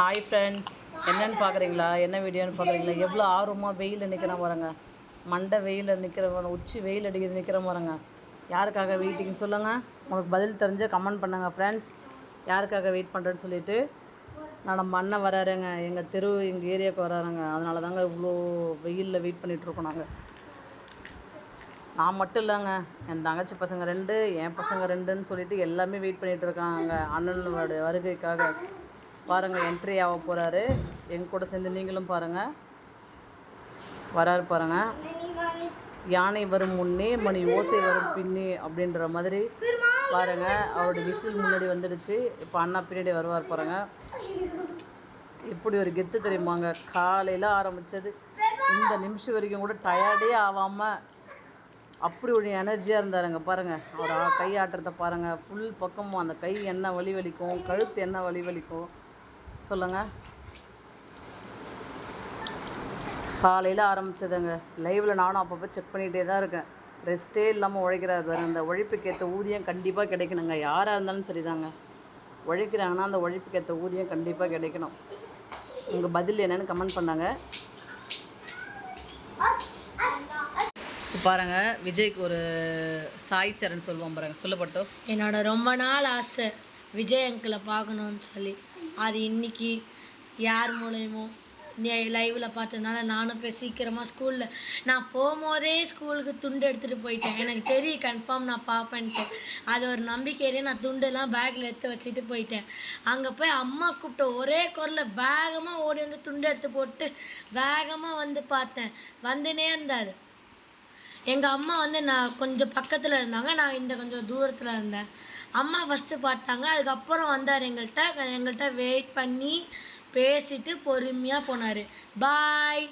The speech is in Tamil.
ஹாய் ஃப்ரெண்ட்ஸ், என்னென்னு பார்க்குறீங்களா? என்ன வீடியோன்னு பார்க்குறீங்களா? எவ்வளோ ஆர்வமாக வெயிலில் நிற்கிறேன் பாருங்க. மண்டை வெயிலில் நிற்கிற உச்சி வெயில் அடிக்கிறது நிற்கிற பாருங்க. யாருக்காக வெயிட்டிங் சொல்லுங்கள். உங்களுக்கு பதில் தெரிஞ்ச கமெண்ட் பண்ணுங்கள் ஃப்ரெண்ட்ஸ். யாருக்காக வெயிட் பண்ணுறேன்னு சொல்லிவிட்டு நம்ம அண்ணன் வராருங்க. எங்கள் தெரு எங்கள் ஏரியாவுக்கு வராருங்க. அதனால தாங்க இவ்வளோ வெயிலில் வெயிட் பண்ணிகிட்ருக்கோம் நாங்கள். நான் மட்டும் இல்லைங்க, என் தங்கச்சி பசங்க 2, என் பசங்க 2ன்னு சொல்லிட்டு எல்லாமே வெயிட் பண்ணிகிட்ருக்காங்க அண்ணனோட வருகைக்காக. பாருங்கள், என்ட்ரி ஆக போகிறாரு. எங்க கூட சேர்ந்து நீங்களும் பாருங்கள். வராரு பாருங்கள். யானை வரும் முன்னே மணி ஓசை வரும் பின்னே அப்படின்ற மாதிரி பாருங்கள். அவரோட விசில் முன்னாடி வந்துடுச்சு. இப்போ அண்ணா பின்னாடி வருவார் பாருங்கள். இப்படி ஒரு கெத்து தெரியுமாங்க. காலையில் ஆரம்பித்தது இந்த நிமிஷம் வரைக்கும் கூட டயர்டே ஆகாமல் அப்படி ஒரு எனர்ஜியாக இருந்தாருங்க. பாருங்கள், அவர் கை ஆட்டுறதை பாருங்கள். ஃபுல் பக்கமும் அந்த கை என்ன வலி வலிக்கும், கழுத்து என்ன வலி வலிக்கும் சொல்லுங்கள். காலையில் ஆரம்பித்ததுங்க. லைவில் நானும் அப்பப்போ செக் பண்ணிகிட்டே தான் இருக்கேன். ரெஸ்ட்டே இல்லாமல் உழைக்கிறாரு பாருங்க. அந்த உழைப்புக்கேற்ற ஊதியம் கண்டிப்பாக கிடைக்கணுங்க. யாராக இருந்தாலும் சரிதாங்க. உழைக்கிறாங்கன்னா அந்த உழைப்புக்கேற்ற ஊதியம் கண்டிப்பாக கிடைக்கணும். உங்கள் பதில் என்னென்னு கமெண்ட் பண்ணாங்க. பாருங்கள், விஜய்க்கு ஒரு சாய் சரண் சொல்லுவோம் பாருங்கள். சொல்லப்பட்டோ, என்னோட ரொம்ப நாள் ஆசை விஜய் அங்கிளை பார்க்கணுன்னு சொல்லி. அது இன்றைக்கி யார் மூலயமோ லைவில் பார்த்ததுனால நானும் போய் சீக்கிரமாக ஸ்கூலில் நான் போகும்போதே ஸ்கூலுக்கு துண்டு எடுத்துகிட்டு போயிட்டேன். எனக்கு தெரியும் கன்ஃபார்ம் நான் பார்ப்பேன்ட்டு. அது ஒரு நம்பிக்கையிலே நான் துண்டெல்லாம் பேக்கில் எடுத்து வச்சுட்டு போயிட்டேன். அங்கே போய் அம்மா கூப்பிட்ட ஒரே குரலில் வேகமாக ஓடி வந்து துண்டு எடுத்து போட்டு வேகமாக வந்து பார்த்தேன். வந்துனே இருந்தார். எங்கள் அம்மா வந்து நான் கொஞ்சம் பக்கத்தில் இருந்தாங்க, நான் இந்த கொஞ்சம் தூரத்தில் இருந்தேன். அம்மா ஃபஸ்ட்டு பார்த்தாங்க, அதுக்கப்புறம் வந்தார். எங்கள்கிட்ட வெயிட் பண்ணி பேசிட்டு பொறுமையாக போனார். பாய்.